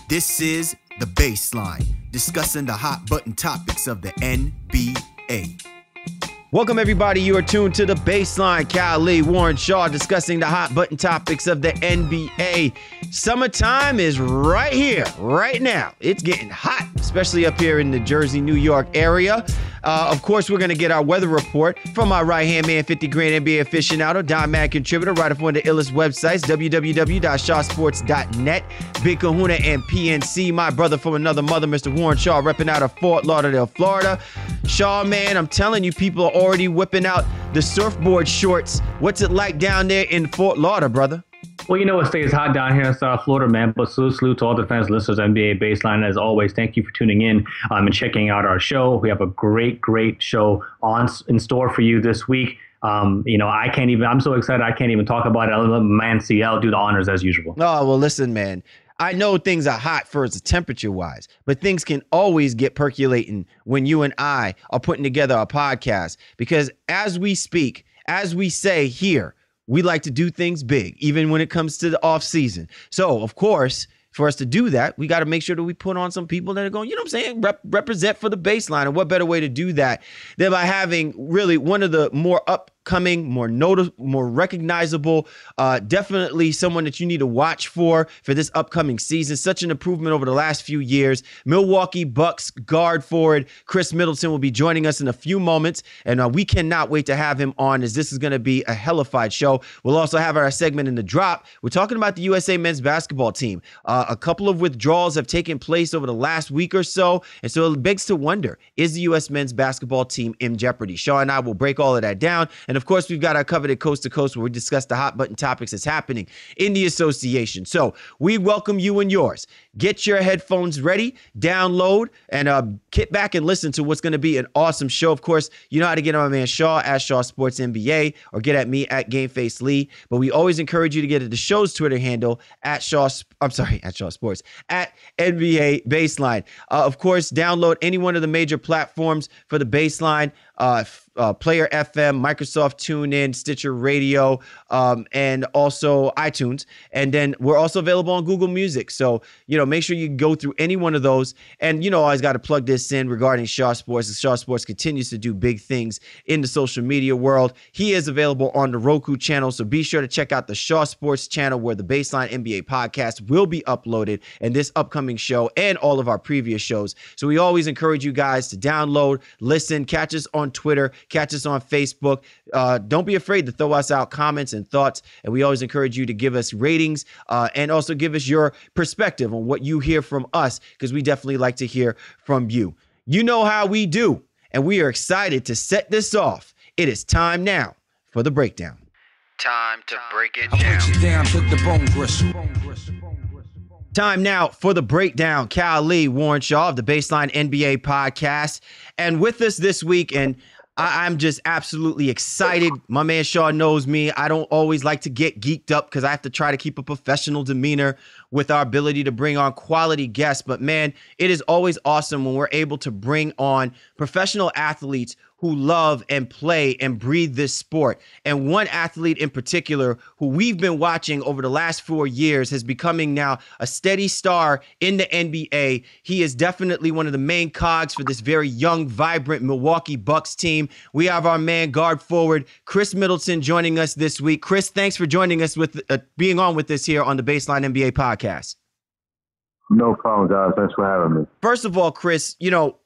This is The Baseline, discussing the hot button topics of the NBA. Welcome, everybody. You are tuned to The Baseline. Cal Lee, Warren Shaw, discussing the hot button topics of the NBA. Summertime is right here, right now. It's getting hot, especially up here in the Jersey, New York area. Of course, we're going to get our weather report from our right-hand man, 50 grand NBA aficionado, Don Man contributor, right up one of the illest websites, www.shawsports.net. Big Kahuna and PNC, my brother from another mother, Mr. Warren Shaw, repping out of Fort Lauderdale, Florida. Shaw, man, I'm telling you, people are already whipping out the surfboard shorts. What's it like down there in Fort Lauderdale, brother? Well, you know, it stays hot down here in South Florida, man. But salute to all the fans, listeners, NBA Baseline. As always, thank you for tuning in and checking out our show. We have a great show in store for you this week. I'm so excited I can't even talk about it. I'll let man CL do the honors as usual. Oh, well, listen, man. I know things are hot first temperature-wise, but things can always get percolating when you and I are putting together a podcast. Because as we speak, as we say here, we like to do things big, even when it comes to the off season. So, of course, for us to do that, we got to make sure that we put on some people that are going, you know what I'm saying, represent for the baseline. And what better way to do that than by having really one of the more upcoming, more recognizable, definitely someone that you need to watch for this upcoming season. Such an improvement over the last few years. Milwaukee Bucks guard forward Khris Middleton will be joining us in a few moments, and we cannot wait to have him on, as this is going to be a hellified show. We'll also have our segment in the drop. We're talking about the USA men's basketball team. A couple of withdrawals have taken place over the last week or so, and so it begs to wonder, is the U.S. men's basketball team in jeopardy? Shaw and I will break all of that down, and of course, we've got our coveted coast to coast where we discuss the hot button topics that's happening in the association. So we welcome you and yours. Get your headphones ready, download, and get back and listen to what's going to be an awesome show. Of course, you know how to get at my man Shaw at Shaw Sports NBA, or get at me at GameFace Lee. But we always encourage you to get at the show's Twitter handle at Shaw Sports, at NBA Baseline. Of course, download any one of the major platforms for the Baseline. Player FM, Microsoft TuneIn, Stitcher Radio, and also iTunes. And then we're also available on Google Music. So, make sure you go through any one of those. And, I always got to plug this in regarding Shaw Sports. Shaw Sports continues to do big things in the social media world. He is available on the Roku channel. So be sure to check out the Shaw Sports channel, where the Baseline NBA podcast will be uploaded, and this upcoming show and all of our previous shows. So we always encourage you guys to download, listen, catch us on Twitter, catch us on Facebook. Don't be afraid to throw us out comments and thoughts. And we always encourage you to give us ratings and also give us your perspective on what you hear from us, because we definitely like to hear from you. You know how we do, and we are excited to set this off. It is time now for the breakdown. Time to break it down. Time now for the breakdown. Cal Lee, Warren Shaw of the Baseline NBA podcast. And with us this week, and I'm just absolutely excited. My man Shaw knows me. I don't always like to get geeked up because I have to try to keep a professional demeanor with our ability to bring on quality guests. But man, it is always awesome when we're able to bring on professional athletes who love and play and breathe this sport. And one athlete in particular who we've been watching over the last 4 years is becoming now a steady star in the NBA. He is definitely one of the main cogs for this very young, vibrant Milwaukee Bucks team. We have our man guard forward, Khris Middleton, joining us this week. Khris, thanks for joining us with being on with us here on the Baseline NBA podcast. No problem, guys. Thanks for having me. First of all, Khris,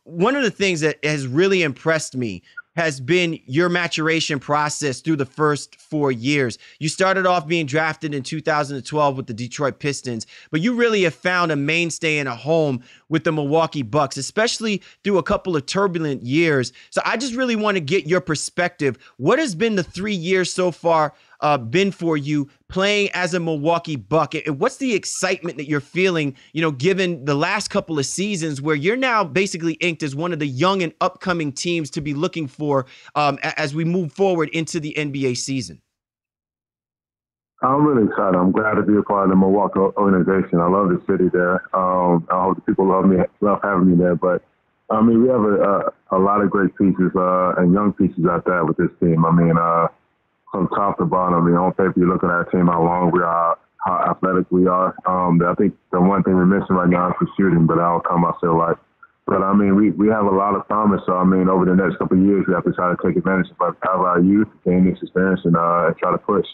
one of the things that has really impressed me has been your maturation process through the first 4 years. You started off being drafted in 2012 with the Detroit Pistons, but you really have found a mainstay and a home with the Milwaukee Bucks, especially through a couple of turbulent years. So I just really want to get your perspective. What has been the 3 years so far been for you playing as a Milwaukee Buck? And what's the excitement that you're feeling, given the last couple of seasons where you're now basically inked as one of the young and upcoming teams to be looking for as we move forward into the NBA season? I'm really excited. I'm glad to be a part of the Milwaukee organization. I love the city there. I hope the people love having me there. But we have a lot of great pieces and young pieces out there with this team. From top to bottom, on paper, you look at our team, how long we are, how athletic we are. I think the one thing we're missing right now is the shooting, but that'll come, I feel like. But, I mean, we have a lot of promise. So, I mean, over the next couple of years, we have to try to take advantage of our youth, gain this experience, and try to push.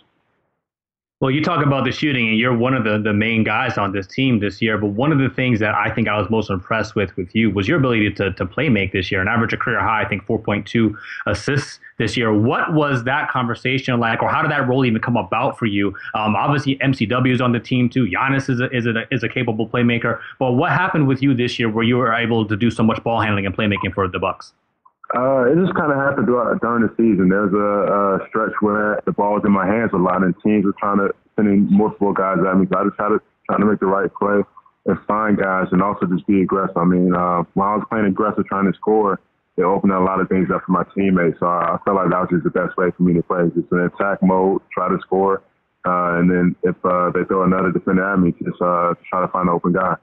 Well, you talk about the shooting, and you're one of the main guys on this team this year. But one of the things that I think I was most impressed with you was your ability to play make this year. An average of career high, I think 4.2 assists this year. What was that conversation like, or how did that role even come about for you? Obviously, MCW is on the team too. Giannis is a capable playmaker. But what happened with you this year where you were able to do so much ball handling and playmaking for the Bucks? It just kind of happened during the season. There's a stretch where the ball was in my hands a lot, and teams were trying to send multiple guys at me. So I just trying to make the right play and find guys, and also just be aggressive. I mean, when I was playing aggressive, trying to score, it opened a lot of things up for my teammates. So I felt like that was just the best way for me to play, just in attack mode, try to score, and then if they throw another defender at me, just try to find an open guy.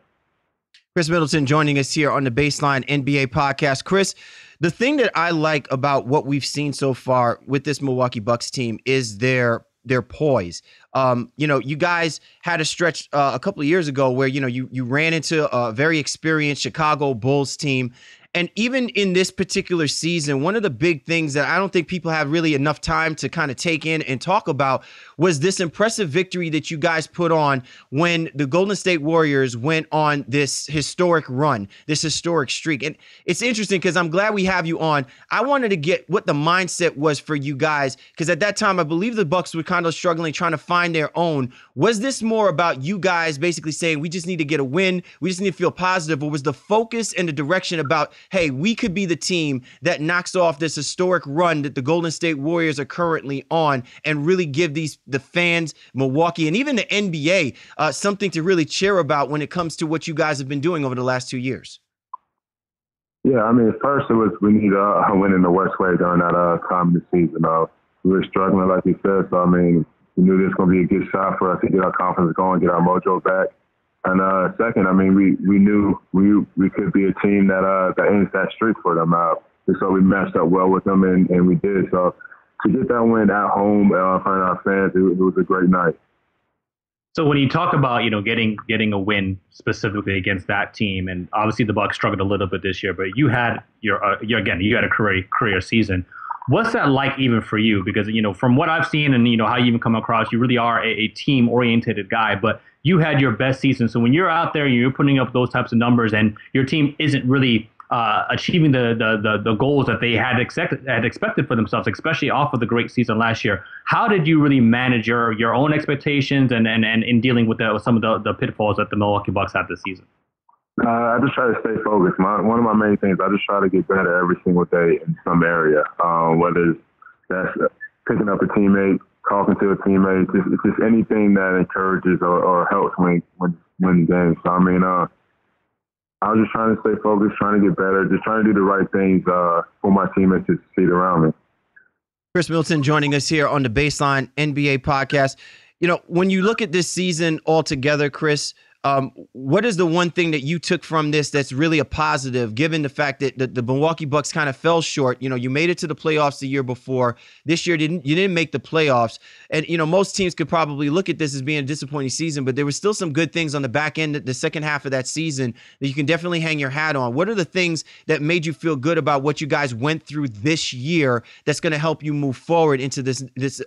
Khris Middleton joining us here on the Baseline NBA podcast. Khris, the thing that I like about what we've seen so far with this Milwaukee Bucks team is their poise. You guys had a stretch a couple of years ago where, you ran into a very experienced Chicago Bulls team. And even in this particular season, one of the big things that I don't think people have really enough time to kind of take in and talk about was this impressive victory that you guys put on when the Golden State Warriors went on this historic run, this historic streak. And it's interesting because I'm glad we have you on. I wanted to get what the mindset was for you guys, because at that time, I believe the Bucks were kind of struggling, trying to find their own. Was this more about you guys basically saying, we just need to get a win, we just need to feel positive, or was the focus and the direction about, hey, we could be the team that knocks off this historic run that the Golden State Warriors are currently on and really give the fans, Milwaukee, and even the NBA something to really cheer about when it comes to what you guys have been doing over the last 2 years? Yeah, I mean, first it was we need a win in the worst way during that time of the season. We were struggling, like you said, so, I mean, we knew this was going to be a good shot for us to get our confidence going, get our mojo back. And second, I mean, we knew we could be a team that ends that streak for them. So we matched up well with them, and we did. So to get that win at home in front of our fans, it was a great night. So when you talk about, getting a win specifically against that team, and obviously the Bucks struggled a little bit this year, but you had you had a career season. What's that like even for you? Because, from what I've seen and, how you even come across, you really are a team-oriented guy, but you had your best season. So when you're out there and you're putting up those types of numbers and your team isn't really achieving the goals that they had expected for themselves, especially off of the great season last year, how did you really manage your own expectations and in dealing with some of the pitfalls that the Milwaukee Bucks had this season? I just try to stay focused. One of my main things, I just try to get better every single day in some area, whether that's picking up a teammate, talking to a teammate, just anything that encourages or helps win games. So, I mean, I was just trying to stay focused, trying to get better, just trying to do the right things for my teammates to succeed around me. Khris Middleton joining us here on the Baseline NBA podcast. When you look at this season altogether, Khris, what is the one thing that you took from this that's really a positive, given the fact that the Milwaukee Bucks kind of fell short? You made it to the playoffs the year before. This year, you didn't make the playoffs. And, most teams could probably look at this as being a disappointing season, but there were still some good things on the back end, the second half of that season, that you can definitely hang your hat on. What are the things that made you feel good about what you guys went through this year that's going to help you move forward into the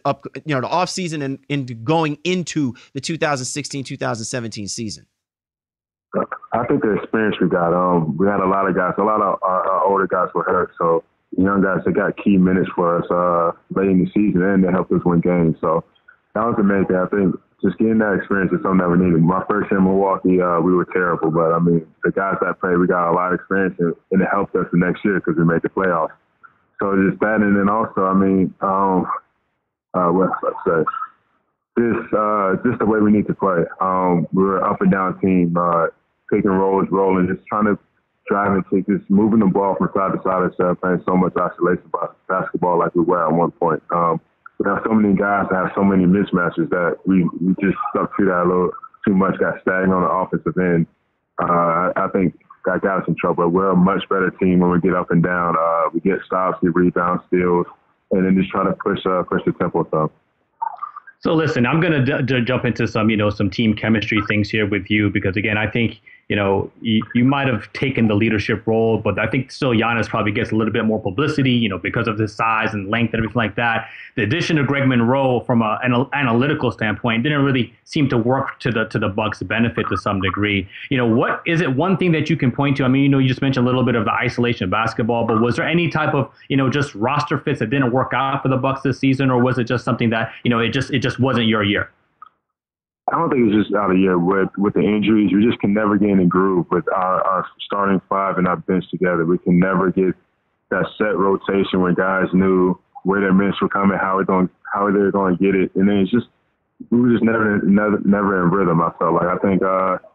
offseason and into going into the 2016-2017 season? I think the experience we got, we had a lot of guys, a lot of our older guys were hurt. So the young guys, they got key minutes for us late in the season, and they helped us win games. So that was the main thing. I think just getting that experience is something that we needed. My first year in Milwaukee, we were terrible. But, I mean, the guys that played, we got a lot of experience, and it helped us the next year because we made the playoffs. So just that, and then also, I mean, what else I say? Just the way we need to play. We're an up and down team, pick and rolls, rolling, just trying to drive and take, just moving the ball from side to side instead of playing so much isolation basketball like we were at one point. We have so many guys that have so many mismatches that we just stuck to that a little too much, got stagnant on the offensive end. I think that got us in trouble. We're a much better team when we get up and down. We get stops, get rebounds, steals, and then just try to push the tempo up. So listen, I'm going to jump into some, some team chemistry things here with you because again, I think, you might have taken the leadership role, but I think still Giannis probably gets a little bit more publicity, because of his size and length and everything like that. The addition of Greg Monroe from an analytical standpoint didn't really seem to work to the Bucks' benefit to some degree. What is it one thing that you can point to? I mean, you just mentioned a little bit of the isolation of basketball, but was there any type of, just roster fits that didn't work out for the Bucks this season, or was it just something that, it just wasn't your year? I don't think it's just out of year with the injuries. We just can never get in a groove with our starting five and our bench together. We can never get that set rotation where guys knew where their minutes were coming, how they're going to get it, and then we were just never in rhythm. I felt like I think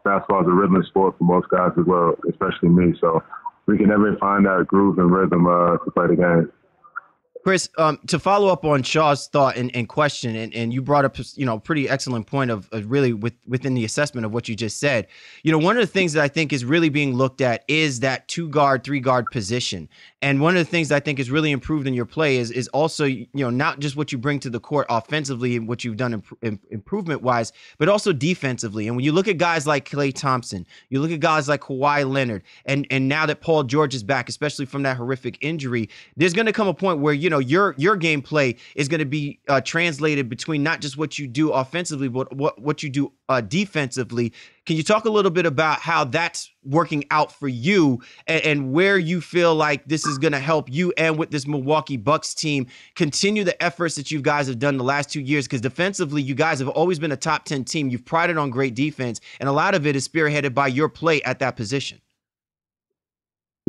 basketball is a rhythm sport for most guys as well, especially me. So we can never find that groove and rhythm to play the game. Khris, to follow up on Shaw's thought and question, and you brought up, pretty excellent point of really within the assessment of what you just said. One of the things that I think is really being looked at is that 2-guard, 3-guard position. And one of the things that I think is really improved in your play is also, not just what you bring to the court offensively and what you've done improvement wise, but also defensively. And when you look at guys like Klay Thompson, you look at guys like Kawhi Leonard, and now that Paul George is back, especially from that horrific injury, there's going to come a point where, your gameplay is going to be translated between not just what you do offensively, but what you do defensively. Can you talk a little bit about how that's working out for you and where you feel like this is going to help you and with this Milwaukee Bucks team continue the efforts that you guys have done the last 2 years? Because defensively, you guys have always been a top 10 team. You've prided on great defense, and a lot of it is spearheaded by your play at that position.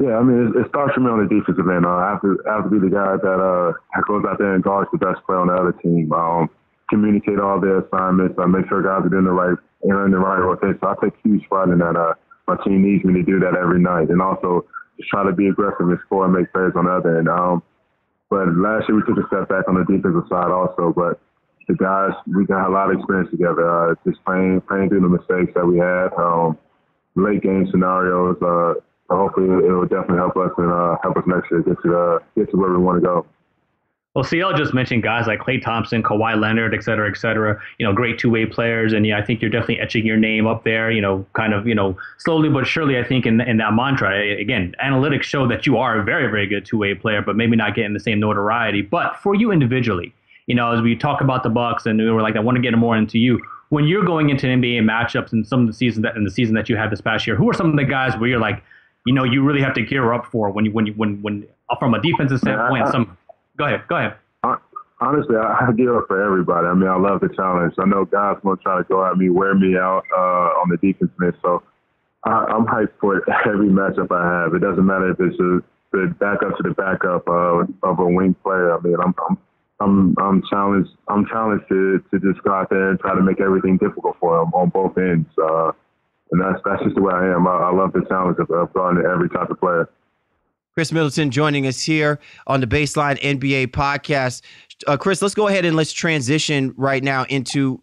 Yeah, I mean, it starts for me on the defensive end. I have to be the guy that goes out there and guards the best player on the other team. Communicate all their assignments. Make sure guys are in the right rotation. So I take huge pride in that. My team needs me to do that every night, and also just try to be aggressive and score and make plays on the other end. But last year we took a step back on the defensive side also. But the guys, we got a lot of experience together. Just playing through the mistakes that we had, late game scenarios. Hopefully it will definitely help us and help us next year get to where we want to go. Well, CL just mentioned guys like Klay Thompson, Kawhi Leonard, et cetera, great two-way players. And yeah, I think you're definitely etching your name up there, slowly but surely, I think in that mantra. Again, analytics show that you are a very, very good two-way player, but maybe not getting the same notoriety. But for you individually, as we talk about the Bucks and we were like, I want to get more into you. When you're going into NBA matchups and some of the season that you had this past year, who are some of the guys where you're like, you really have to gear up for when from a defensive standpoint? Go ahead. Honestly, I gear up for everybody. I mean, I love the challenge. I know guys want to try to go at me, wear me out on the defense end. So I'm hyped for every matchup I have. It doesn't matter if it's the backup to the backup of a wing player. I mean, I'm challenged. I'm challenged to just go out there and try to make everything difficult for them on both ends. And that's just the way I am. I love the challenge of guarding every type of player. Khris Middleton joining us here on the Baseline NBA podcast. Khris, let's go ahead and let's transition right now into,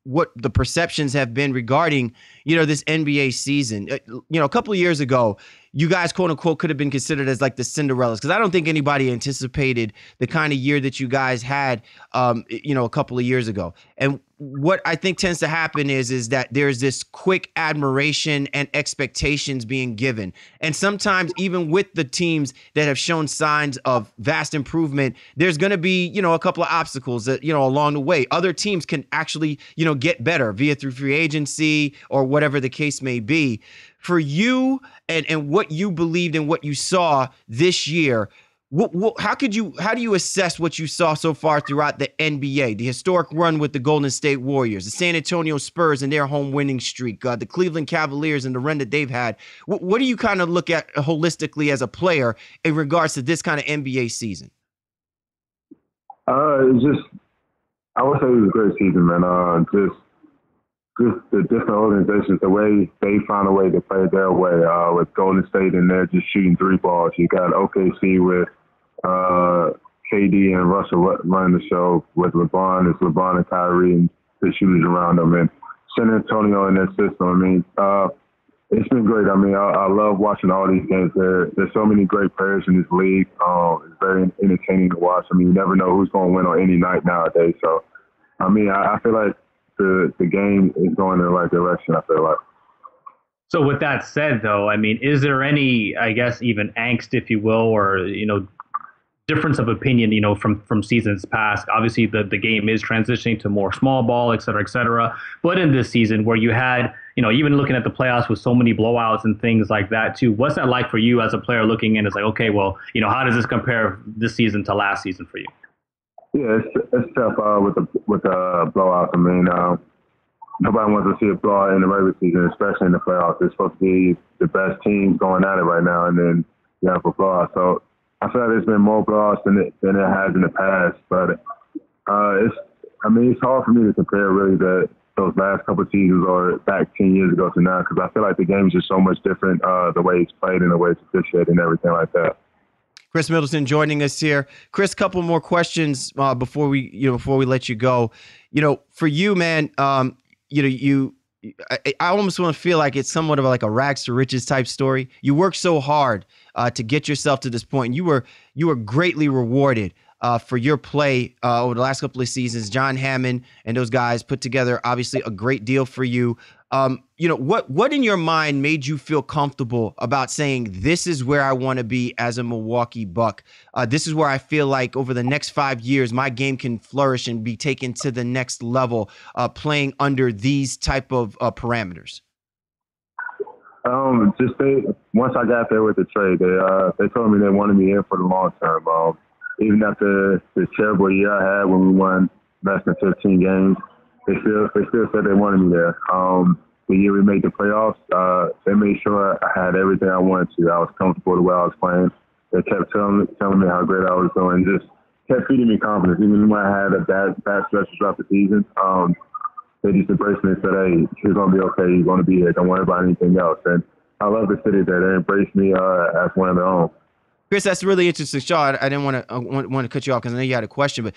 what the perceptions have been regarding, this NBA season. A couple of years ago, you guys, quote unquote, could have been considered as like the Cinderellas, because I don't think anybody anticipated the kind of year that you guys had, a couple of years ago. And what I think tends to happen is that there's this quick admiration and expectations being given. And sometimes even with the teams that have shown signs of vast improvement, there's going to be, a couple of obstacles that, along the way. Other teams can actually, get better through free agency or whatever the case may be. For you and what you believed and what you saw this year, how do you assess what you saw so far throughout the NBA, the historic run with the Golden State Warriors, the San Antonio Spurs and their home winning streak, the Cleveland Cavaliers and the run that they've had? What do you kind of look at holistically as a player in regards to this kind of NBA season? I would say it was a great season, man. Just the different organizations, the way they found a way to play their way with Golden State, and they're just shooting three balls. You got OKC with KD and Russell running the show with LeBron. It's LeBron and Kyrie and the shooters around them. And San Antonio in their system. I mean, it's been great. I mean, I love watching all these games. There's so many great players in this league. It's very entertaining to watch. I mean, you never know who's going to win on any night nowadays. So I mean, I feel like the game is going in the right direction, I feel like. So with that said, though, I mean, is there any, I guess, even angst, if you will, or, difference of opinion, from seasons past? Obviously, the game is transitioning to more small ball, et cetera, et cetera. But in this season where you had, even looking at the playoffs with so many blowouts and things like that too, what's that like for you as a player looking in? It's like, okay, well, how does this compare this season to last season for you? Yeah, it's tough with the blowouts. I mean, nobody wants to see a blowout in the regular season, especially in the playoffs. It's supposed to be the best teams going at it right now, and then you have a blowout. So I feel like there's been more blowouts than it has in the past. But it's hard for me to compare really those last couple of seasons or back 10 years ago to now, because I feel like the game is just so much different, the way it's played and the way it's officiated and everything like that. Khris Middleton joining us here. Khris, couple more questions before we let you go. For you, man, I almost want to feel like it's somewhat of like a rags to riches type story. You worked so hard to get yourself to this point. You were greatly rewarded for your play over the last couple of seasons. John Hammond and those guys put together obviously a great deal for you. What in your mind made you feel comfortable about saying, this is where I want to be as a Milwaukee Buck? This is where I feel like over the next 5 years, my game can flourish and be taken to the next level, playing under these type of parameters. Once I got there with the trade, they told me they wanted me in for the long term. Even after the terrible year I had when we won less than 15 games, they still said they wanted me there. The year we made the playoffs, they made sure I had everything I wanted to. I was comfortable the way I was playing. They kept telling me how great I was doing, just kept feeding me confidence. Even when I had a bad stretch throughout the season, they just embraced me and said, "Hey, you're going to be okay. You're going to be here. Don't worry about anything else." And I love the city there. They embraced me as one of their own. Khris, that's really interesting. Shaw, I didn't want to cut you off because I know you had a question, but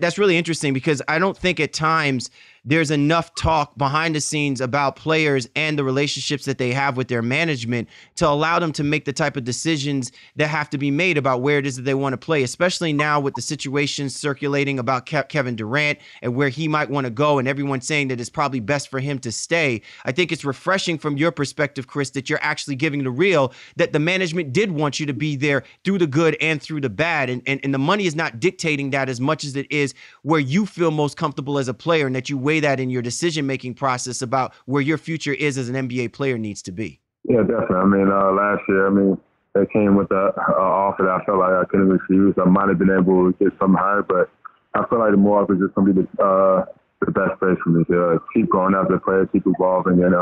that's really interesting because I don't think at times there's enough talk behind the scenes about players and the relationships that they have with their management to allow them to make the type of decisions that have to be made about where it is that they want to play, especially now with the situation circulating about Kevin Durant and where he might want to go and everyone saying that it's probably best for him to stay. I think it's refreshing from your perspective, Khris, that you're actually giving the real, that the management did want you to be there through the good and through the bad. And the money is not dictating that as much as it is where you feel most comfortable as a player, and that you weigh that in your decision-making process about where your future is as an NBA player needs to be. Yeah, definitely. I mean, last year, they came with an offer that I felt like I couldn't refuse. I might have been able to get something higher, but I feel like the Milwaukee is just going to be the best place for me to keep going after the players, keep evolving. And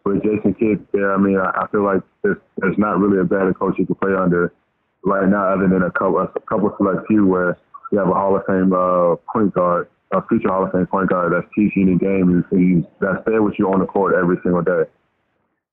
with Jason Kidd there, I feel like there's not really a better coach you can play under right now, other than a couple select few where you have a Hall of Fame point guard, a future Hall of Fame point guard that's teaching the game and that's there with you on the court every single day.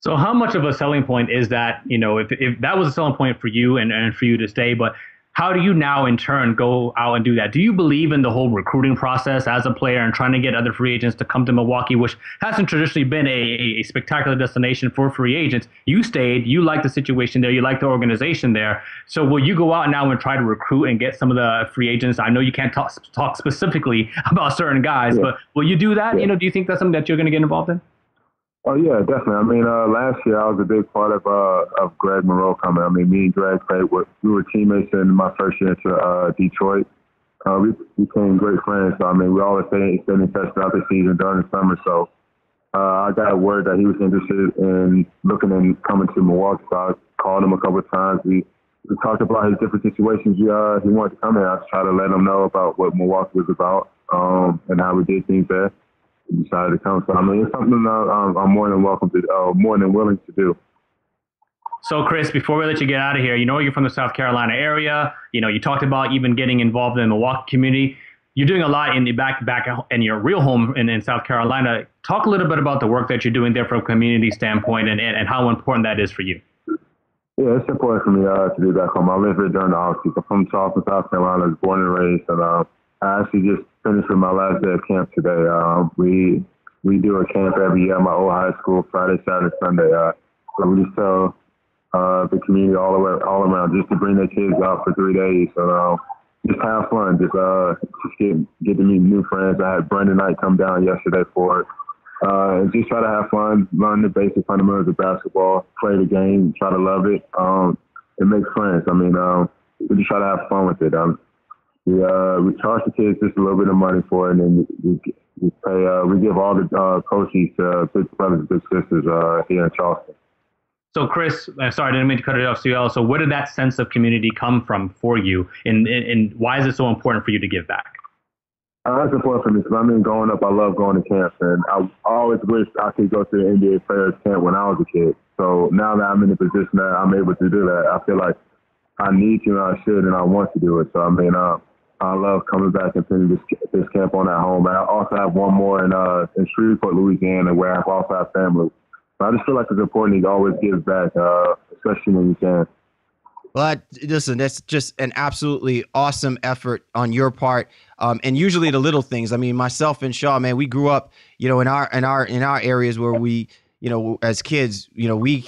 So how much of a selling point is that, if that was a selling point for you and for you to stay, but how do you now in turn go out and do that? Do you believe in the whole recruiting process as a player and trying to get other free agents to come to Milwaukee, which hasn't traditionally been a spectacular destination for free agents? You stayed, you like the situation there, you like the organization there. So will you go out now and try to recruit and get some of the free agents? I know you can't talk specifically about certain guys, but will you do that? Yeah. Do you think that's something that you're going to get involved in? Oh, yeah, definitely. Last year I was a big part of Greg Monroe coming. Me and Greg we were teammates in my first year to Detroit. We became great friends. So, we always stayed in touch throughout the season during the summer. So I got word that he was interested in looking and coming to Milwaukee. So I called him a couple of times. We talked about his different situations he wanted to come in. I tried to let him know about what Milwaukee was about and how we did things there. Decided to come. So it's something I'm more than willing to do. So Khris, before we let you get out of here, you're from the South Carolina area. You talked about even getting involved in the Milwaukee community. You're doing a lot in the back in your real home in South Carolina. Talk a little bit about the work that you're doing there from a community standpoint and how important that is for you. Yeah, it's important for me to do back home. I live here during the off-season. I'm from Charleston, South Carolina. I was born and raised, and I actually just finished with my last day of camp today. We do a camp every year at my old high school, Friday, Saturday, Sunday. So we just tell the community all around just to bring their kids out for 3 days. So just have fun. Just get to meet new friends. I had Brandon Knight come down yesterday for it. And just try to have fun, learn the basic fundamentals of basketball, play the game, try to love it, and make friends. I mean, we just try to have fun with it. We charge the kids just a little bit of money for it, and then we pay. We give all the coaches to big brothers and big sisters here in Charleston. So, Khris, sorry, I didn't mean to cut it off. So where did that sense of community come from for you, and why is it so important for you to give back? That's important for me because, I mean, growing up, I love going to camps, and I always wished I could go to the NBA Players Camp when I was a kid. So now that I'm in the position that I'm able to do that, I feel like I need to, and I should, and I want to do it. So, I mean, I love coming back and finishing this camp on at home. And I also have one more in Shreveport, Louisiana, where I also have family. So I just feel like it's important to always give back, especially when you can. Well, listen, that's just an absolutely awesome effort on your part. And usually the little things. I mean, myself and Shaw, man, we grew up, in our areas where we, as kids, we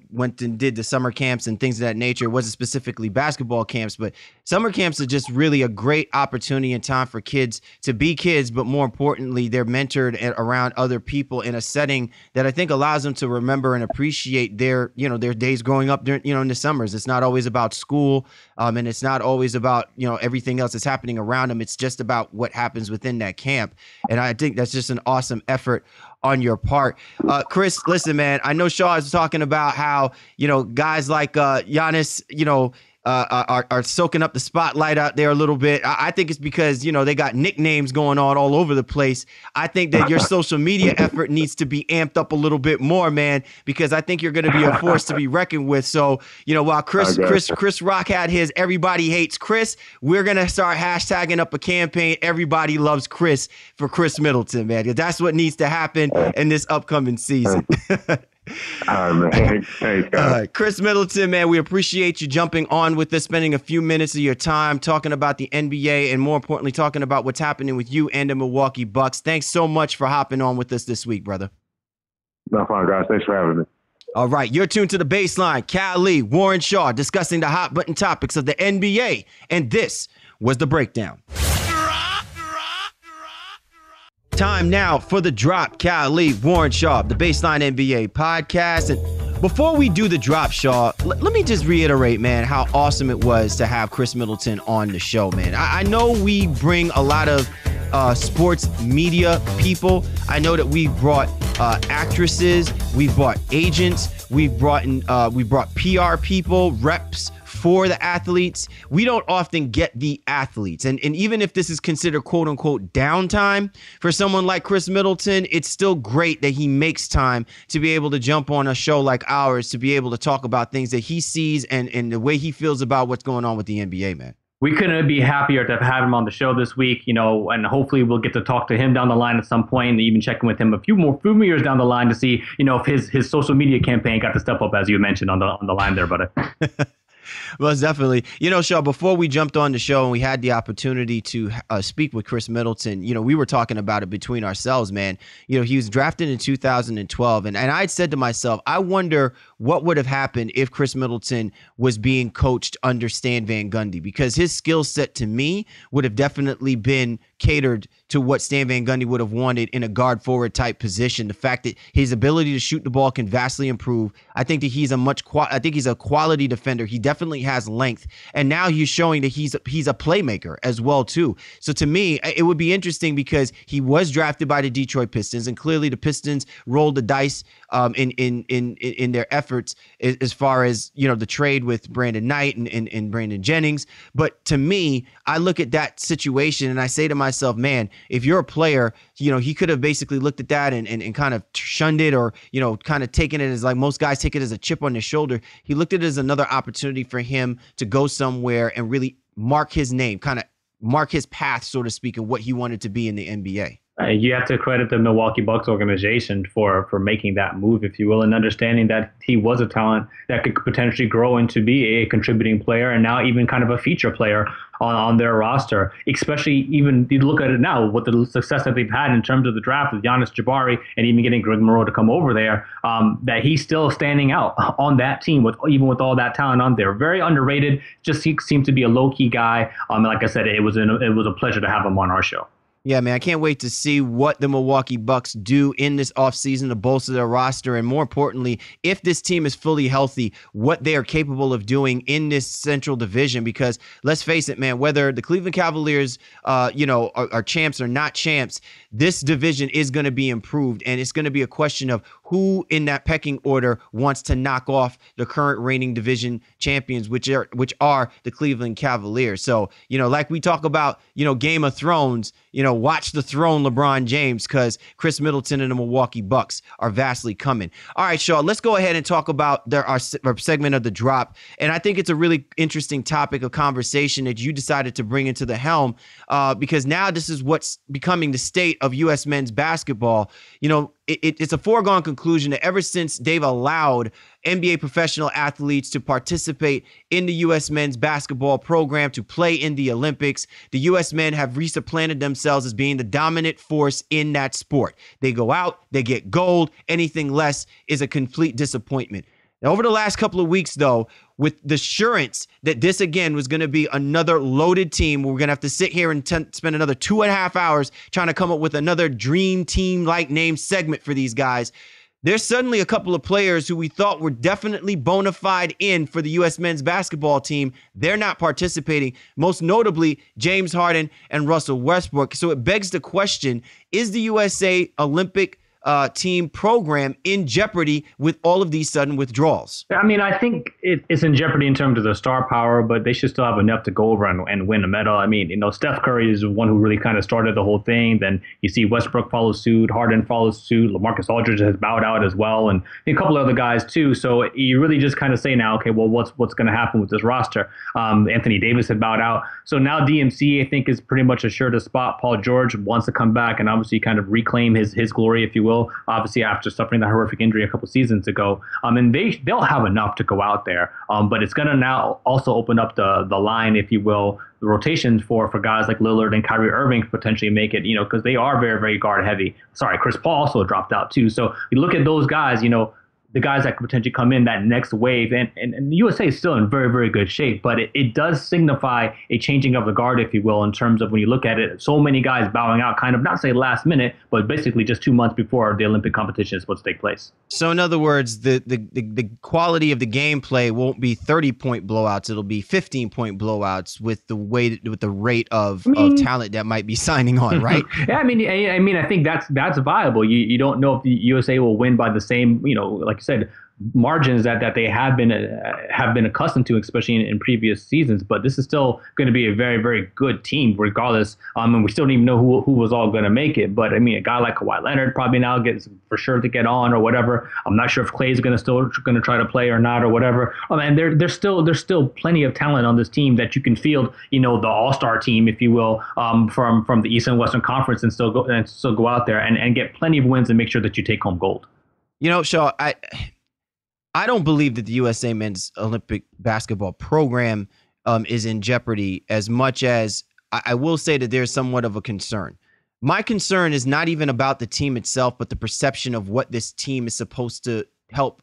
went and did the summer camps and things of that nature. It wasn't specifically basketball camps, but summer camps are just really a great opportunity and time for kids to be kids. But more importantly, they're mentored around other people in a setting that I think allows them to remember and appreciate their days growing up during, in the summers. It's not always about school, and it's not always about, everything else that's happening around them. It's just about what happens within that camp. And I think that's just an awesome effort on your part. Khris, listen, man, I know Shaw is talking about how, guys like Giannis, are soaking up the spotlight out there a little bit. I think it's because, they got nicknames going on all over the place. I think that your social media effort needs to be amped up a little bit more, man, because I think you're going to be a force to be reckoned with. So, while Chris Rock had his Everybody Hates Khris, we're going to start hashtagging up a campaign, Everybody Loves Khris, for Khris Middleton, man. That's what needs to happen in this upcoming season. All right, man. Thanks, guys. Khris Middleton, man, we appreciate you jumping on with us, spending a few minutes of your time talking about the NBA and, more importantly, talking about what's happening with you and the Milwaukee Bucks. Thanks so much for hopping on with us this week, brother. No problem, guys. Thanks for having me. All right, you're tuned to The Baseline. Cal Lee, Warren Shaw, discussing the hot button topics of the NBA, and this was The Breakdown. Time now for The Drop. Cal Lee, Warren Shaw, the Baseline NBA podcast. And before we do the drop, Shaw, let me just reiterate, man, how awesome it was to have Khris Middleton on the show, man. I know we bring a lot of sports media people. I know that we've brought actresses, we've brought agents, we've brought PR people, reps for the athletes. We don't often get the athletes. And even if this is considered quote unquote downtime for someone like Khris Middleton, it's still great that he makes time to be able to jump on a show like ours, to be able to talk about things that he sees and the way he feels about what's going on with the NBA, man. We couldn't be happier to have him on the show this week, and hopefully we'll get to talk to him down the line at some point and even check in with him a few more years down the line to see, if his social media campaign got to step up, as you mentioned on the line there, brother. Most definitely. Shaw, before we jumped on the show and we had the opportunity to speak with Khris Middleton, we were talking about it between ourselves, man. He was drafted in 2012. And I'd said to myself, I wonder what would have happened if Khris Middleton was being coached under Stan Van Gundy, because his skill set to me would have definitely been catered to what Stan Van Gundy would have wanted in a guard forward type position. The fact that his ability to shoot the ball can vastly improve. I think that he's a quality defender. He definitely has length, and now he's showing that he's a playmaker as well too. So to me, it would be interesting because he was drafted by the Detroit Pistons, and clearly the Pistons rolled the dice in their efforts as far as the trade with Brandon Knight and Brandon Jennings. But to me, I look at that situation and I say to myself, man, if you're a player, he could have basically looked at that and kind of shunned it, or kind of taken it as, like most guys take it as a chip on their shoulder. He looked at it as another opportunity for him to go somewhere and really mark his name, kind of mark his path, so to speak, and what he wanted to be in the NBA. You have to credit the Milwaukee Bucks organization for making that move, if you will, and understanding that he was a talent that could potentially grow into be a contributing player and now even kind of a feature player on their roster. Especially even you look at it now with the success that they've had in terms of the draft with Giannis, Jeopardy, and even getting Greg Monroe to come over there, that he's still standing out on that team with even with all that talent on there. Very underrated. Just he seems to be a low key guy. Like I said, it was a pleasure to have him on our show. Yeah, man, I can't wait to see what the Milwaukee Bucks do in this offseason to bolster their roster. And more importantly, if this team is fully healthy, what they are capable of doing in this Central Division. Because let's face it, man, whether the Cleveland Cavaliers, are champs or not champs, this division is going to be improved. And it's going to be a question of who in that pecking order wants to knock off the current reigning division champions, which are the Cleveland Cavaliers. So, like we talk about, Game of Thrones, watch the throne, LeBron James, because Khris Middleton and the Milwaukee Bucks are vastly coming. All right, Shaw, let's go ahead and talk about our segment of the drop. And I think it's a really interesting topic of conversation that you decided to bring into the helm because now this is what's becoming the state of U.S. men's basketball. It's a foregone conclusion that ever since they've allowed NBA professional athletes to participate in the U.S. men's basketball program, to play in the Olympics, the U.S. men have resupplanted themselves as being the dominant force in that sport. They go out, they get gold. Anything less is a complete disappointment. Now, over the last couple of weeks, though, with the assurance that this, again, was going to be another loaded team, we're going to have to sit here and spend another 2.5 hours trying to come up with another dream team-like name segment for these guys. There's suddenly a couple of players who we thought were definitely bona fide in for the U.S. men's basketball team. They're not participating, most notably James Harden and Russell Westbrook. So it begs the question, is the USA Olympic team program in jeopardy with all of these sudden withdrawals? I mean, I think it's in jeopardy in terms of their star power, but they should still have enough to go over and win a medal. I mean, Steph Curry is the one who really kind of started the whole thing. Then you see Westbrook follow suit, Harden follows suit, LaMarcus Aldridge has bowed out as well, and a couple of other guys too. So you really just kind of say now, okay, well, what's going to happen with this roster? Anthony Davis had bowed out. So now DMC, I think, is pretty much assured a spot. Paul George wants to come back and obviously kind of reclaim his glory, if you will. Obviously, after suffering that horrific injury a couple seasons ago, and they'll have enough to go out there. But it's going to now also open up the line, if you will, the rotations for guys like Lillard and Kyrie Irving to potentially make it, because they are very, very guard heavy. Sorry, Chris Paul also dropped out too. So you look at those guys, the guys that could potentially come in that next wave, and the USA is still in very, very good shape, but it does signify a changing of the guard, if you will, in terms of when you look at it, so many guys bowing out kind of, not say last minute, but basically just 2 months before the Olympic competition is supposed to take place. So in other words, the quality of the gameplay won't be 30-point blowouts. It'll be 15-point blowouts with the rate of talent that might be signing on, right? Yeah, I mean, I think that's viable. You don't know if the USA will win by the same, like you said, margins that they have been accustomed to, especially in previous seasons. But this is still going to be a very, very good team regardless. And we still don't even know who was all going to make it. But I mean, a guy like Kawhi Leonard probably now gets for sure to get on or whatever. I'm not sure if Clay's going to try to play or not or whatever. And there's still plenty of talent on this team that you can field, the all-star team, if you will, from the East and Western Conference and still go out there and get plenty of wins and make sure that you take home gold. Shaw, I don't believe that the USA men's Olympic basketball program is in jeopardy as much as I will say that there's somewhat of a concern. My concern is not even about the team itself, but the perception of what this team is supposed to help,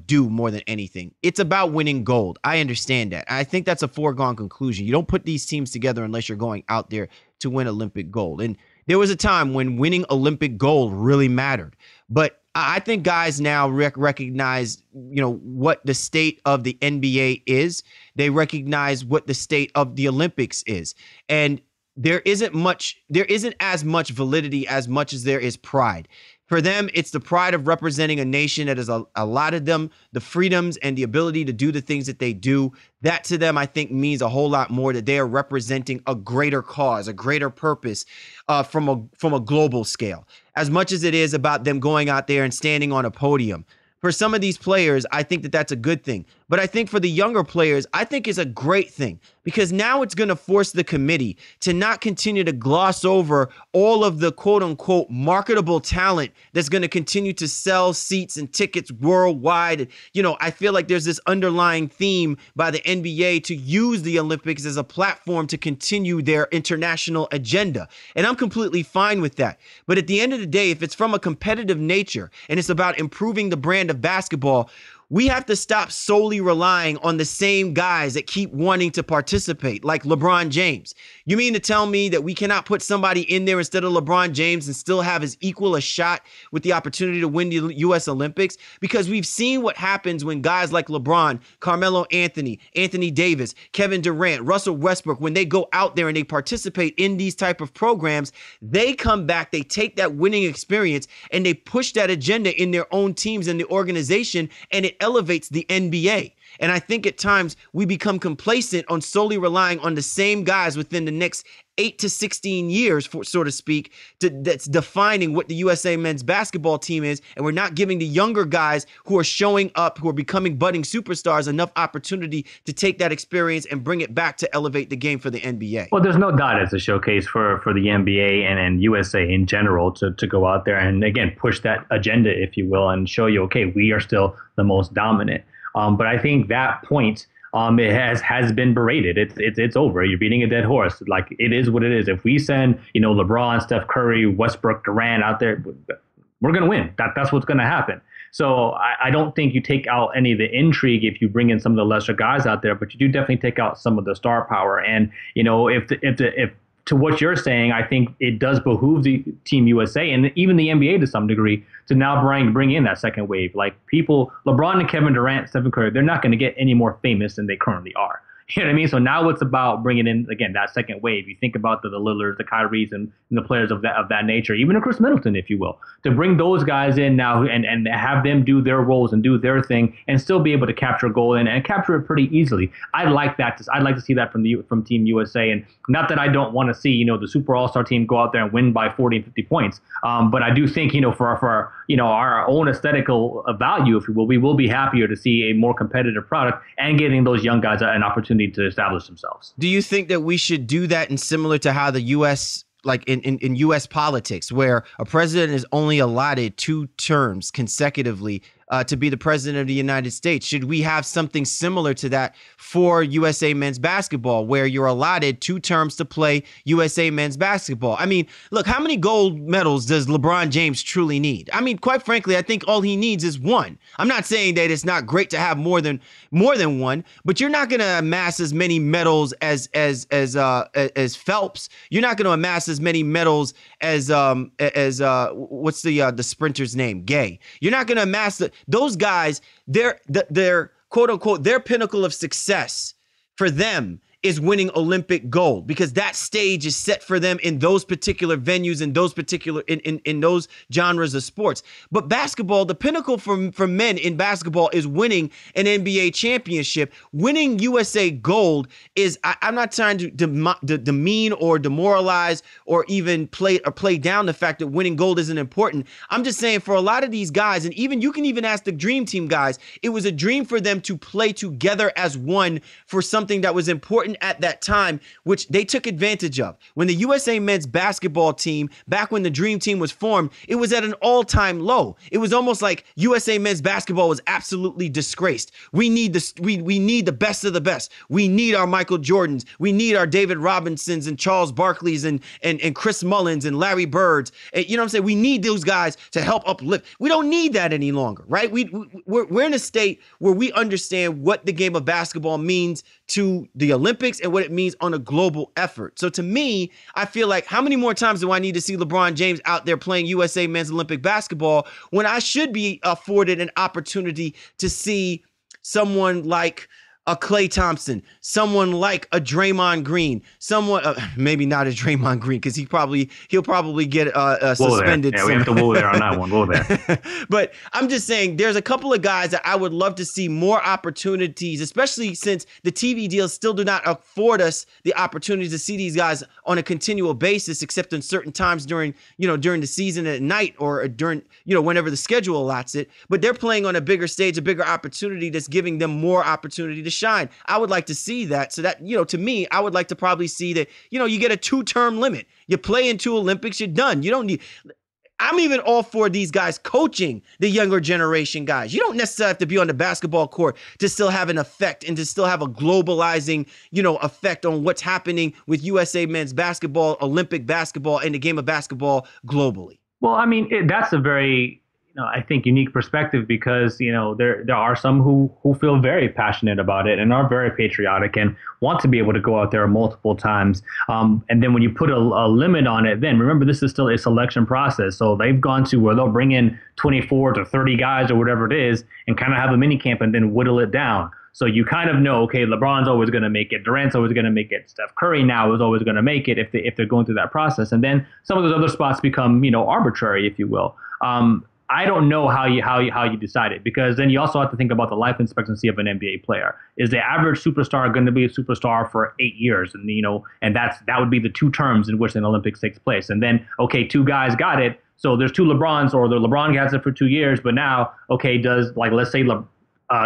do more than anything. It's about winning gold. I understand that. I think that's a foregone conclusion. You don't put these teams together unless you're going out there to win Olympic gold. And there was a time when winning Olympic gold really mattered. But I think guys now recognize, what the state of the NBA is. They recognize what the state of the Olympics is. And there isn't as much validity as much as there is pride. For them, it's the pride of representing a nation that has allotted them the freedoms and the ability to do the things that they do. That to them, I think, means a whole lot more, that they are representing a greater cause, a greater purpose from a global scale, as much as it is about them going out there and standing on a podium. For some of these players, I think that that's a good thing. But I think for the younger players, I think it's a great thing because now it's going to force the committee to not continue to gloss over all of the quote unquote marketable talent that's going to continue to sell seats and tickets worldwide. You know, I feel like there's this underlying theme by the NBA to use the Olympics as a platform to continue their international agenda. And I'm completely fine with that. But at the end of the day, if it's from a competitive nature and it's about improving the brand of basketball, we have to stop solely relying on the same guys that keep wanting to participate, like LeBron James. You mean to tell me that we cannot put somebody in there instead of LeBron James and still have as equal a shot with the opportunity to win the U.S. Olympics? Because we've seen what happens when guys like LeBron, Carmelo Anthony, Anthony Davis, Kevin Durant, Russell Westbrook, when they go out there and they participate in these type of programs, they come back, they take that winning experience and they push that agenda in their own teams and the organization, and it elevates the NBA. And I think at times we become complacent on solely relying on the same guys within the next 8 to 16 years, for, so to speak, that's defining what the USA men's basketball team is. And we're not giving the younger guys who are showing up, who are becoming budding superstars, enough opportunity to take that experience and bring it back to elevate the game for the NBA. Well, there's no doubt it's a showcase for the NBA and USA in general to go out there and, again, push that agenda, if you will, and show you, okay, we are still the most dominant. But I think that point it has been berated. It's over. You're beating a dead horse. Like, it is what it is. If we send, LeBron, Steph Curry, Westbrook, Durant out there, we're going to win. That's what's going to happen. So I don't think you take out any of the intrigue if you bring in some of the lesser guys out there, but you do definitely take out some of the star power. And, if to what you're saying, I think it does behoove the Team USA and even the NBA to some degree to now bring in that second wave. Like, people, LeBron and Kevin Durant, Stephen Curry, they're not going to get any more famous than they currently are. You know what I mean? So now it's about bringing in, again, that second wave. You think about the Lillards, the Kyries, and the players of that nature, even a Khris Middleton, if you will, to bring those guys in now and have them do their roles and do their thing and still be able to capture a goal and capture it pretty easily. I'd like that. I'd like to see that from Team USA. And not that I don't want to see, the Super All-Star team go out there and win by 40 and 50 points. But I do think, for our own aesthetical value, if you will, we will be happier to see a more competitive product and getting those young guys an opportunity to establish themselves. Do you think that we should do that in similar to how the U.S., like in U.S. politics, where a president is only allotted 2 terms consecutively to be the president of the United States? Should we have something similar to that for USA men's basketball, where you're allotted 2 terms to play USA men's basketball? I mean, look, how many gold medals does LeBron James truly need? I mean, quite frankly, I think all he needs is 1. I'm not saying that it's not great to have more than 1, but you're not going to amass as many medals as Phelps. You're not going to amass as many medals as what's the sprinter's name? Gay. You're not going to amass those guys. Their quote unquote, their pinnacle of success for them is winning Olympic gold, because that stage is set for them in those particular venues, in those particular in those genres of sports. But basketball, the pinnacle for men in basketball is winning an NBA championship. Winning USA gold is, I'm not trying to demean or demoralize or even play down the fact that winning gold isn't important. I'm just saying, for a lot of these guys, and even you can even ask the Dream Team guys, it was a dream for them to play together as one for something that was important at that time, which they took advantage of. When the USA men's basketball team, back when the Dream Team was formed, it was at an all-time low. It was almost like USA men's basketball was absolutely disgraced. We need the best of the best. We need our Michael Jordans. We need our David Robinsons and Charles Barkleys and Chris Mullins and Larry Birds. And, you know what I'm saying? We need those guys to help uplift. We don't need that any longer, right? We're in a state where we understand what the game of basketball means to the Olympics and what it means on a global effort. So to me, I feel like, how many more times do I need to see LeBron James out there playing USA men's Olympic basketball when I should be afforded an opportunity to see someone like a Klay Thompson, someone like a Draymond Green, someone maybe not a Draymond Green because he'll probably get suspended. Yeah, we have to whoa there on that one. Whoa there. But I'm just saying, there's a couple of guys that I would love to see more opportunities, especially since the TV deals still do not afford us the opportunity to see these guys on a continual basis, except in certain times during the season at night or during whenever the schedule allots it. But they're playing on a bigger stage, a bigger opportunity that's giving them more opportunity to shine. I would like to see that. So that, to me, I would like to probably see that, you get a 2-term limit. You play in 2 Olympics, you're done. You don't need, I'm even all for these guys coaching the younger generation guys. You don't necessarily have to be on the basketball court to still have an effect and to still have a globalizing, effect on what's happening with USA men's basketball, Olympic basketball, and the game of basketball globally. Well, I mean, that's a very, I think, unique perspective because, there are some who feel very passionate about it and are very patriotic and want to be able to go out there multiple times. And then when you put a limit on it, then remember, this is still a selection process. So they've gone to where they'll bring in 24 to 30 guys or whatever it is and kind of have a mini camp and then whittle it down. So you kind of know, okay, LeBron's always going to make it. Durant's always going to make it. Steph Curry now is always going to make it if they're going through that process. And then some of those other spots become, arbitrary, if you will. I don't know how you decide it, because then you also have to think about the life expectancy of an NBA player. Is the average superstar going to be a superstar for 8 years? And and that would be the 2 terms in which an Olympics takes place. And then, okay, 2 guys got it. So there's 2 LeBrons, or the LeBron has it for 2 years. But now, okay, let's say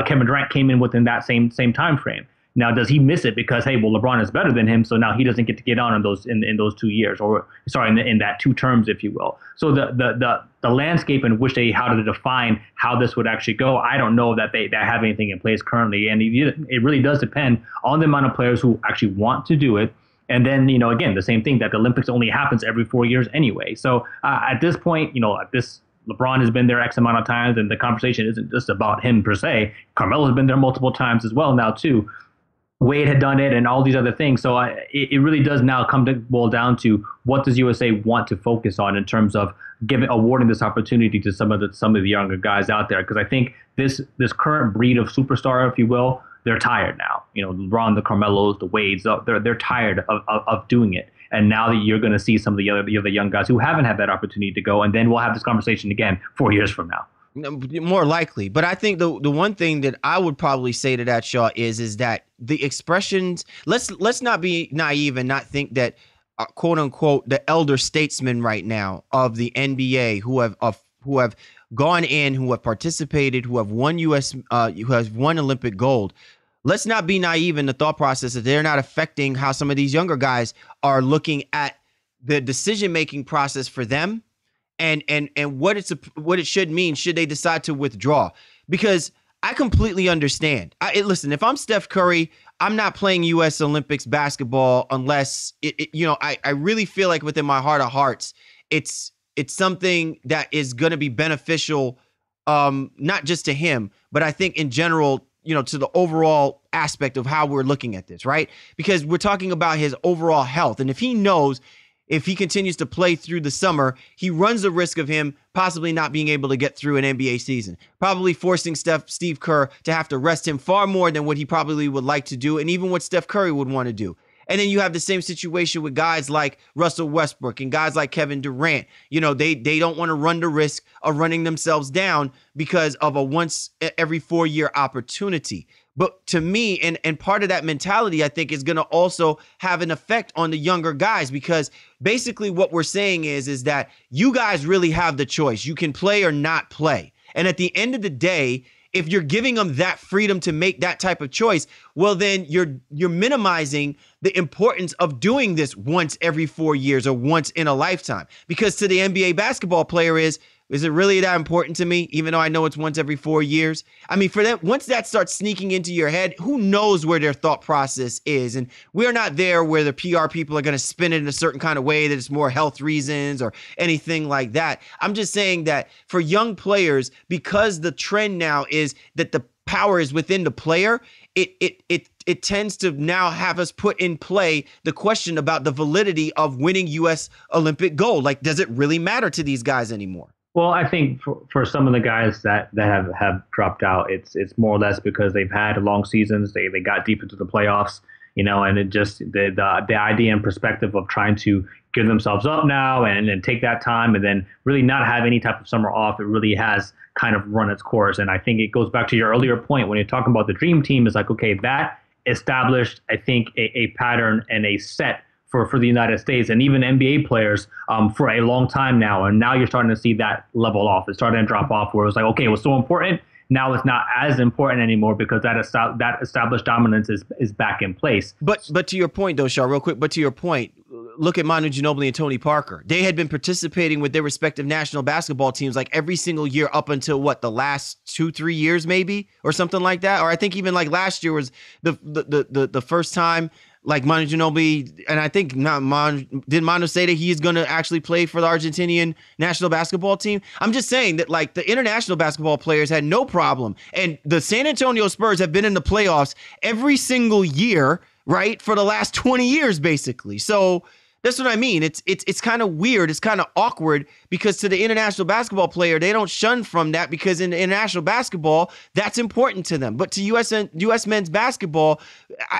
Kevin Durant came in within that same time frame. Now, does he miss it because, hey, well, LeBron is better than him, so now he doesn't get to get on in those 2 years, or sorry, in that 2 terms, if you will. So the landscape in which how to define how this would actually go, I don't know that they have anything in place currently, and it really does depend on the amount of players who actually want to do it. And then, again, the same thing, that the Olympics only happens every 4 years anyway. So at this point, LeBron has been there X amount of times, and the conversation isn't just about him per se. Carmelo's been there multiple times as well now too. Wade had done it and all these other things. So it really does now come to boil down to, what does USA want to focus on in terms of awarding this opportunity to some of the younger guys out there? Because I think this current breed of superstar, if you will, they're tired now. LeBron, the Carmelos, the Wades, they're tired of doing it. And now that you're going to see some of the other young guys who haven't had that opportunity to go, and then we'll have this conversation again 4 years from now. More likely. But I think the one thing that I would probably say to that, Shaw, is that the expressions, let's not be naive and not think that quote unquote the elder statesmen right now of the NBA who have gone in, who have participated, who have won who has won Olympic gold. Let's not be naive in the thought process that they're not affecting how some of these younger guys are looking at the decision-making process for them. And what it should mean should they decide to withdraw. Because I completely understand. Listen, if I'm Steph Curry, I'm not playing U.S. Olympics basketball unless I really feel like within my heart of hearts, it's something that is going to be beneficial, not just to him, but I think in general, to the overall aspect of how we're looking at this, right? Because we're talking about his overall health, and if he knows, if he continues to play through the summer, he runs the risk of him possibly not being able to get through an NBA season, probably forcing Steve Kerr to have to rest him far more than what he probably would like to do, and even what Steph Curry would want to do. And then you have the same situation with guys like Russell Westbrook and guys like Kevin Durant. They don't want to run the risk of running themselves down because of a once every 4 year opportunity. But to me, and part of that mentality, I think, is going to also have an effect on the younger guys, because basically what we're saying is that you guys really have the choice. You can play or not play. And at the end of the day, if you're giving them that freedom to make that type of choice, well, then you're minimizing the importance of doing this once every 4 years or once in a lifetime. Because to the NBA basketball player is it really that important to me, even though I know it's once every 4 years? I mean, for them, once that starts sneaking into your head, who knows where their thought process is? And we're not there where the PR people are going to spin it in a certain kind of way that it's more health reasons or anything like that. I'm just saying that for young players, because the trend now is that the power is within the player, it tends to now have us put in play the question about the validity of winning U.S. Olympic gold. Like, does it really matter to these guys anymore? Well, I think for some of the guys that have dropped out, it's more or less because they've had long seasons. They got deep into the playoffs, and it just the idea and perspective of trying to give themselves up now and take that time and then really not have any type of summer off. It really has kind of run its course. And I think it goes back to your earlier point when you're talking about the dream team. Is like, okay, that established, I think, a pattern and a set for the United States and even NBA players for a long time now. And now you're starting to see that level off. It's starting to drop off where it's like, okay, it was so important. Now it's not as important anymore because that established dominance is back in place. But to your point, though, Shaw, real quick, but to your point, look at Manu Ginobili and Tony Parker. They had been participating with their respective national basketball teams like every single year up until the last 2-3 years maybe or something like that. Or I think even like last year was the first time like Manu Ginobili, and I think did Manu say that he is going to actually play for the Argentinian national basketball team? I'm just saying that like the international basketball players had no problem. And the San Antonio Spurs have been in the playoffs every single year, right? For the last 20 years, basically. So that's what I mean. It's kind of weird. It's kind of awkward because to the international basketball player, they don't shun from that because in international basketball, that's important to them. But to U.S. men's basketball,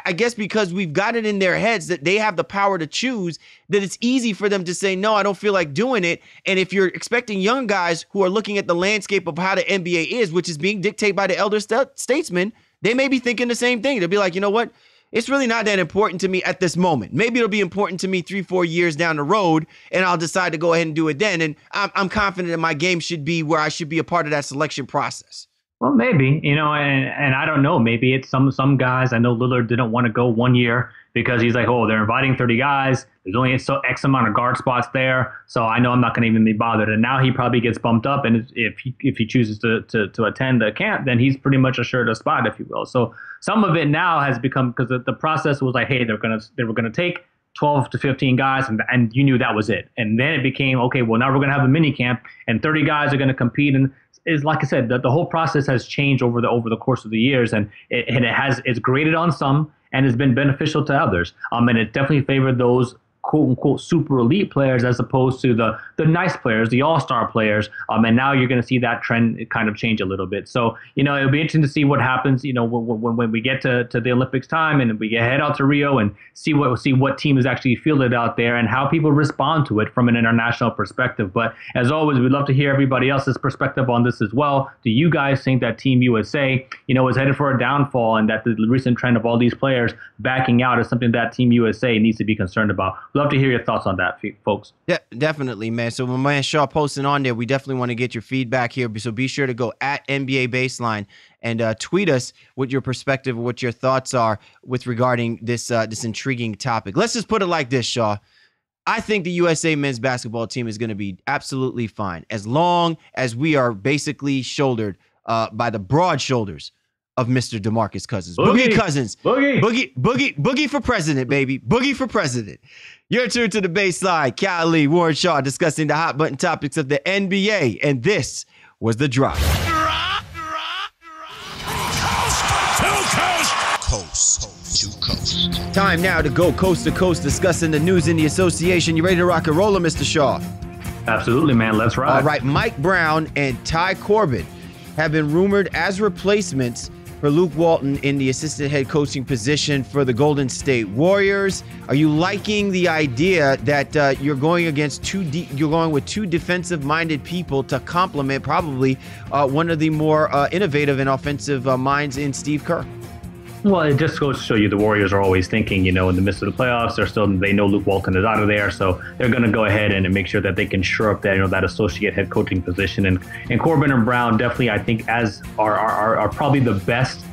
I guess because we've got it in their heads that they have the power to choose, that it's easy for them to say, no, I don't feel like doing it. And if you're expecting young guys who are looking at the landscape of how the NBA is, which is being dictated by the elder statesmen, they may be thinking the same thing. They'll be like, you know what? It's really not that important to me at this moment. Maybe it'll be important to me 3-4 years down the road, and I'll decide to go ahead and do it then. And I'm confident that my game should be where I should be a part of that selection process. Well, maybe, and I don't know. Maybe it's some guys. I know Lillard didn't want to go 1 year because he's like, oh, they're inviting 30 guys. There's only X amount of guard spots there. So I know I'm not going to even be bothered. And now he probably gets bumped up. And if he chooses to attend the camp, then he's pretty much assured a spot, if you will. So some of it now has become, because the process was like, hey, they were going to take 12 to 15 guys, and you knew that was it. And then it became, okay, well, now we're going to have a mini camp, and 30 guys are going to compete. And is like I said, the whole process has changed over the course of the years, and it's graded on some and has been beneficial to others. And it definitely favored those quote unquote super elite players as opposed to the nice players, the all-star players. And now you're going to see that trend kind of change a little bit. So, it'll be interesting to see what happens, when we get to the Olympics time and we head out to Rio and see what team is actually fielded out there and how people respond to it from an international perspective. But as always, we'd love to hear everybody else's perspective on this as well. Do you guys think that Team USA, is headed for a downfall and that the recent trend of all these players backing out is something that Team USA needs to be concerned about? Love to hear your thoughts on that, folks. Yeah, definitely, man. So when my man Shaw posting on there, we definitely want to get your feedback here. So be sure to go at NBA Baseline and tweet us with your perspective, what your thoughts are with regarding this intriguing topic. Let's just put it like this, Shaw. I think the USA men's basketball team is going to be absolutely fine as long as we are basically shouldered by the broad shoulders of Mr. DeMarcus Cousins. Boogie Cousins. Boogie for president, baby. Boogie for president. You're tuned to the Baseline. Cali, Warren Shaw discussing the hot button topics of the NBA. And this was The Drop. Coast to coast. Time now to go coast to coast discussing the news in the association. You ready to rock and roll, Mr. Shaw? Absolutely, man. Let's ride. All right. Mike Brown and Ty Corbin have been rumored as replacements for Luke Walton in the assistant head coaching position for the Golden State Warriors. Are you liking the idea that you're going with two defensive-minded people to complement probably one of the more innovative and offensive minds in Steve Kerr? Well, it just goes to show you the Warriors are always thinking, in the midst of the playoffs, they know Luke Walton is out of there, so they're going to go ahead and make sure that they can shore up that, that associate head coaching position. And Corbin and Brown definitely, I think, as are probably best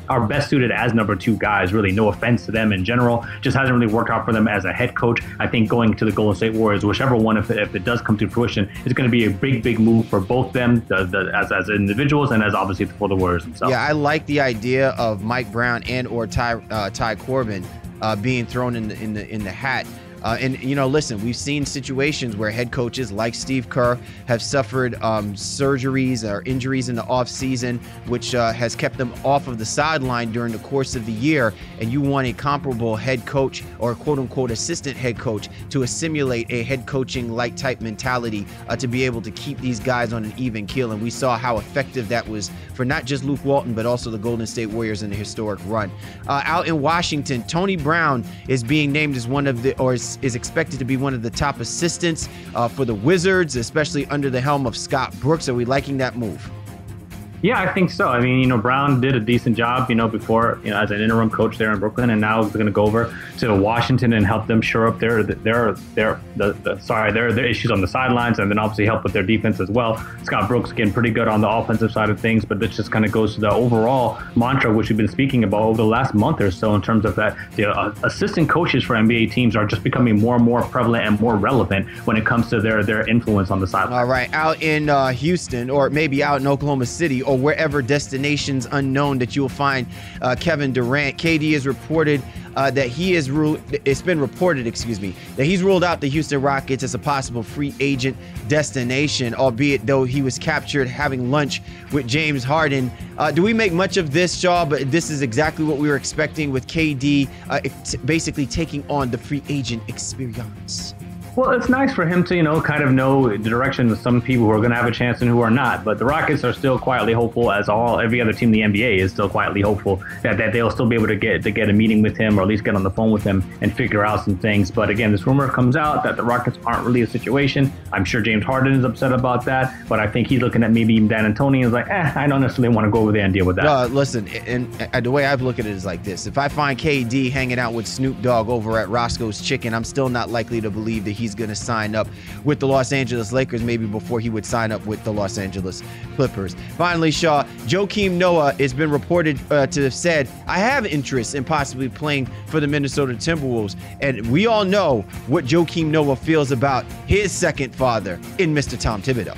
suited as number two guys. Really, no offense to them in general, just hasn't really worked out for them as a head coach. I think going to the Golden State Warriors, whichever one, if it does come to fruition, is going to be a big move for both them as individuals and as obviously for the Warriors themselves. Yeah, I like the idea of Mike Brown and or Ty Corbin being thrown in the hat And, listen, we've seen situations where head coaches like Steve Kerr have suffered surgeries or injuries in the offseason, which has kept them off of the sideline during the course of the year. And you want a comparable head coach or quote unquote assistant head coach to assimilate a head coaching like type mentality to be able to keep these guys on an even keel. And we saw how effective that was for not just Luke Walton, but also the Golden State Warriors in the historic run. Out in Washington, Tony Brown is being named as one of the, or is expected to be one of the top assistants for the Wizards, especially under the helm of Scott Brooks. Are we liking that move? Yeah, I think so. I mean, Brown did a decent job, before, as an interim coach there in Brooklyn, and now he's going to go over to Washington and help them shore up their issues on the sidelines, and then obviously help with their defense as well. Scott Brooks getting pretty good on the offensive side of things, but this just kind of goes to the overall mantra which we've been speaking about over the last month or so in terms of that the assistant coaches for NBA teams are just becoming more and more prevalent and more relevant when it comes to their influence on the sideline. All right, out in Houston, or maybe out in Oklahoma City, or wherever destinations unknown that you'll find Kevin Durant. KD is reported that he's ruled out the Houston Rockets as a possible free agent destination, albeit though he was captured having lunch with James Harden. Do we make much of this, Shaw? But this is exactly what we were expecting with KD basically taking on the free agent experience. Well, it's nice for him to, kind of know the direction of some people who are going to have a chance and who are not. But the Rockets are still quietly hopeful, as every other team in the NBA is still quietly hopeful that they'll still be able to get a meeting with him, or at least get on the phone with him and figure out some things. But again, this rumor comes out that the Rockets aren't really a situation. I'm sure James Harden is upset about that, but I think he's looking at maybe even Dan Antonio and is like, I don't necessarily want to go over there and deal with that. Listen, and the way I've looked at it is like this. If I find KD hanging out with Snoop Dogg over at Roscoe's Chicken, I'm still not likely to believe that he's going to sign up with the Los Angeles Lakers, maybe before he would sign up with the Los Angeles Clippers. Finally, Shaw, Joakim Noah has been reported to have said, I have interest in possibly playing for the Minnesota Timberwolves. And we all know what Joakim Noah feels about his second father in Mr. Tom Thibodeau.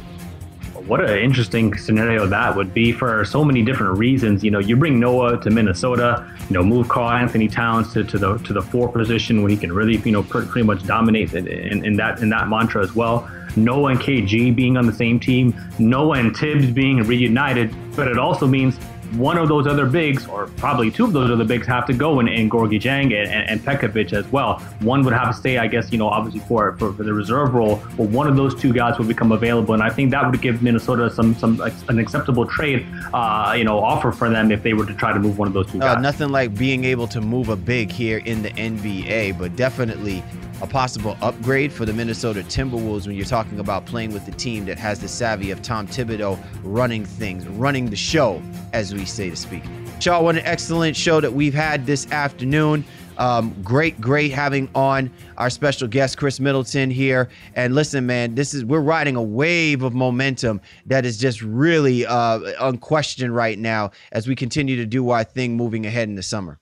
What an interesting scenario that would be for so many different reasons. You bring Noah to Minnesota, move Karl Anthony Towns to the 4 position where he can really, pretty much dominate in that mantra as well. Noah and KG being on the same team, Noah and Tibbs being reunited, but it also means one of those other bigs, or probably 2 of those other bigs, have to go in Gorgui Dieng and Pekovic as well. One would have to stay, I guess, obviously for the reserve role, but one of those 2 guys would become available, and I think that would give Minnesota an acceptable trade, offer for them if they were to try to move one of those 2 guys. Nothing like being able to move a big here in the NBA, but definitely a possible upgrade for the Minnesota Timberwolves when you're talking about playing with the team that has the savvy of Tom Thibodeau running things, running the show, as we say to speak. Shaw, what an excellent show that we've had this afternoon. Great having on our special guest, Khris Middleton, here. And listen, man, we're riding a wave of momentum that is just really unquestioned right now as we continue to do our thing moving ahead in the summer.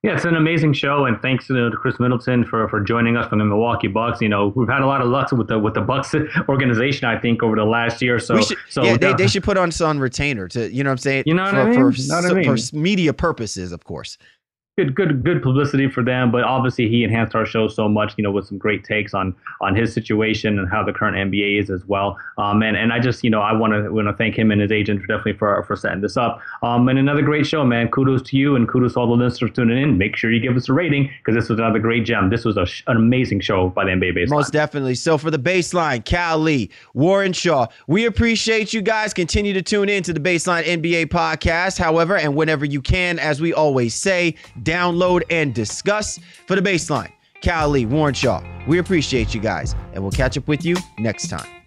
Yeah, it's an amazing show, and thanks to Khris Middleton for joining us from the Milwaukee Bucks. We've had a lot of luck with the Bucks organization, I think, over the last year or so. They should put us on retainer to, what I'm saying? For media purposes, of course. Good publicity for them, but obviously he enhanced our show so much, with some great takes on his situation and how the current NBA is as well. And I just, I want to thank him and his agent definitely for setting this up. And another great show, man. Kudos to you and kudos to all the listeners tuning in. Make sure you give us a rating because this was another great gem. This was an amazing show by the NBA Baseline. Most definitely. So for the Baseline, Cal Lee, Warren Shaw, we appreciate you guys. Continue to tune in to the Baseline NBA podcast. However, and whenever you can, as we always say, download and discuss. For the Baseline, Cal Lee, Warren Shaw, we appreciate you guys, and we'll catch up with you next time.